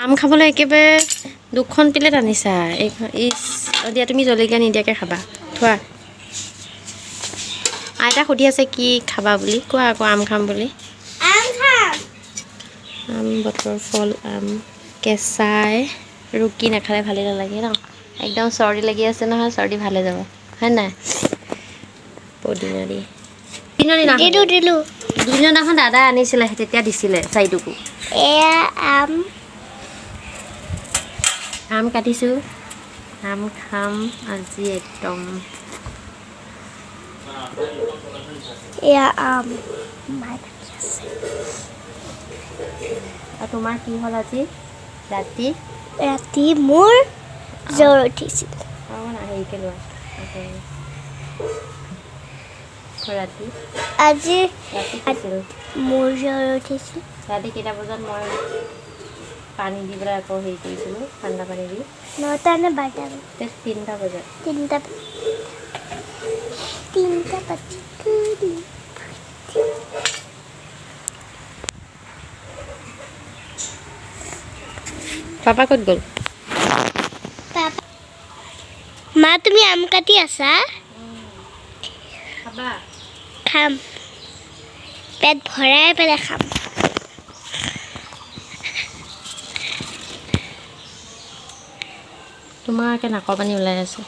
আম খাবলৈ একেবাৰে দুখন প্লেট আনিছা দিয়া তুমি জলকীয়া নিদিয়াকৈ খাবা থোৱা আইতা সুধি আছে কি খাবা বুলি কোৱা আকৌ আম খাম বুলি আম বতৰ ফল আম কেঁচাই ৰুকি নাখালে ভালেই নালাগে ন একদম চৰ্দি লাগি আছে নহয় চৰ্দি ভালে যাব হয় নাই পদিনা দি দুদিনাখন দাদা আনিছিলে তেতিয়া দিছিলে চাৰিটুকু আম কাটিছোঁ আম খাম আজি একদম আৰু তোমাৰ কি হ'ল আজি ৰাতি মোৰ জ্বৰ উঠিছিল হেৰিকৈ লোৱা ৰাতি আজি খাইছিল মোৰ জ্বৰ উঠিছিল ৰাতি কেইটা বজাত মই পানী দি পেলাই আকৌ হেৰি কৰিছিলোঁ ঠাণ্ডা পানী দি 9টা নে 12টা 3টা বজাত 3টা পাপা ক'ত গ'ল মা তুমি আম কাটি আছা খাবা খাম পেট ভৰাই পেলাই খাম তোমাৰ একে নাকৰ পানী ওলাই আছে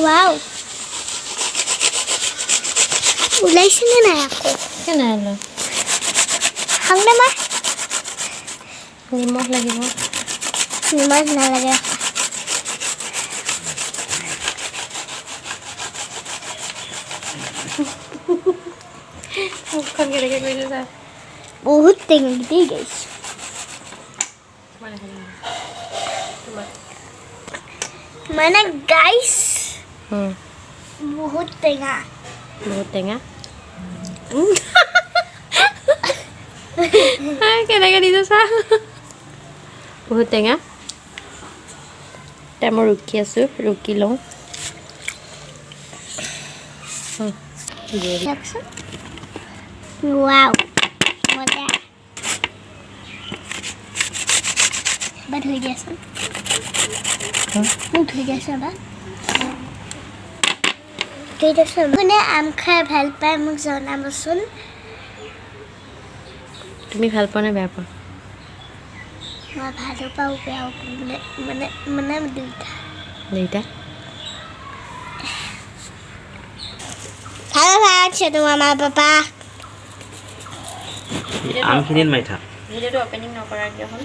ৱাও ওলাইছে নে নাই আকৌ কেনে ওলাই খামনে মা নিমখ লাগিব নিমখ নালাগে মুখখন কেনেকৈ কৰিলে চা বহুত টেঙা দি গৈছে মানে গাইছ বহুত টেঙা কেনেকৈ দিছে চা বহুত টেঙা এতিয়া মই ৰুকি আছোঁ ৰুকি লওঁ ৱাও মজা এবাৰ ধুই দিয়াচোন মোক ধুই দিয়াচোন কোনে আম খাই ভাল পায় মোক জনাবচোন তুমি ভাল পোৱা নে বেয়া পোৱা মই ভালো পাওঁ বেয়াও পাওঁ মানে দুইটা ভালো আছে তোমাৰ মা পাপা আমখিনিত মাৰি থাক ভিডিঅ'টো অপেনিং নকৰা কিয় হ'ল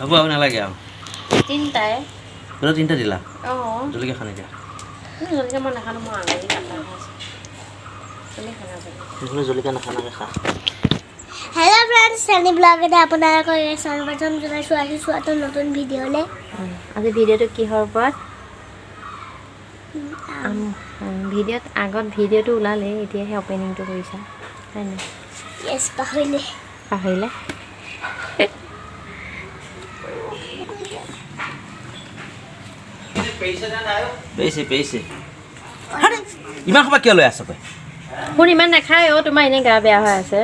হ'ব আৰু নালাগে আৰু তিনিটাই 3টা দিলা অঁ জলকীয়া খানি দিয়া জলকীয়া মই নাখানো মই আঙুলি কাটা খাইছোঁ তুমি খানা সেইখিনি জলকীয়া নাখানাকৈ খা হেল্ল' ফ্ৰেণ্ডছ চেনি ব্লগতে আপোনালোকক স্বাগতম জনাইছোঁ আজি চোৱাটো নতুন ভিডিঅ'লৈ আজি ভিডিঅ'টো কিহৰ ওপৰত ভিডিঅ'ত আগত ভিডিঅ'টো ওলালে এতিয়াহে অপেনিংটো কৰিছা হয় নাই য়েছ পাহৰিলে পেইছে ইমান সময় কিয় লৈ আছ তই শুন ইমান নাখায় অ' তোমাৰ এনেই গা বেয়া হৈ আছে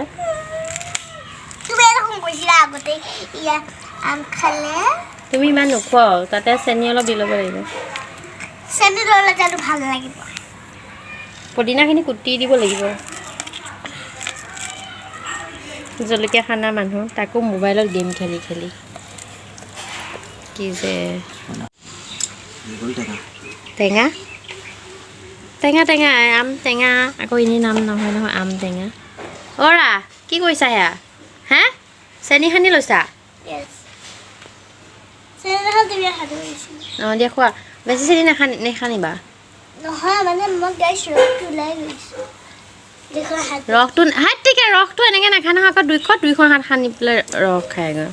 তুমি এৰকম কৈছিলা আগতে ইয়া আম খালে তুমি ইমান নোখোৱাও তাতে চেনি অলপ দি ল'ব লাগিব চেনি ললে জানো ভাল লাগিব পদিনাখিনি কুটি দিব লাগিব জলকীয়া খানা মানুহ তাকো মোবাইলত গেম খেলি কি যে টেঙা আম টেঙা আকৌ এনেই নাম নহয় আম টেঙা অ'ৰা কি কৰিছা সেয়া হা চেনি সানি লৈছা অঁ দিয়া খোৱা বেছি চেনি নেখানিবা নহয় মানে মই গাইছ ৰসটো ওলাই গৈছে ৰসটো হাতটিকে ৰসটো এনেকৈ নাখায় নহয় আকৌ দুইখন হাত সানি পেলাই ৰস খায়গৈ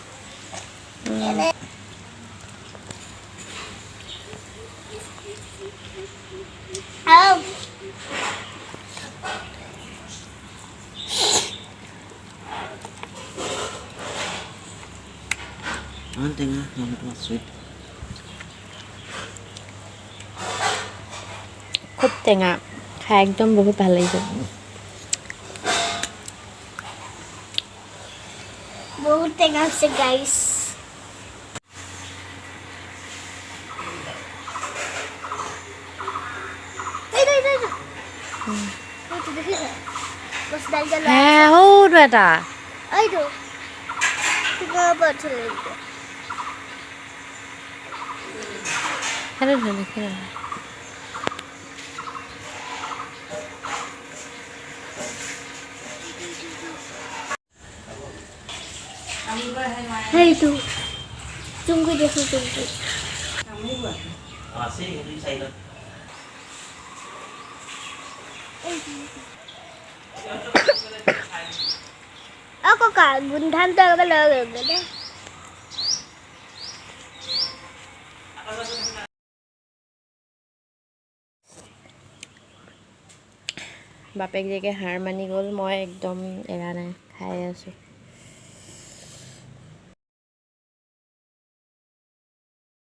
টেঙা মনটো চুইট খুব টেঙা খাই একদম বহুত ভাল লাগিছে বহুত টেঙা আছে গাইস হ্যাঁ সৰু এটা সেইটো ধুনীয়াকৈ সেইটো চুমকি দেখো চুমকি ককা গোন্ধানটো একেবাৰে লৈ গ'ল দে বাপেক জীয়েকে হাৰ মানি গ'ল মই একদম এৰা নাই খাই আছোঁ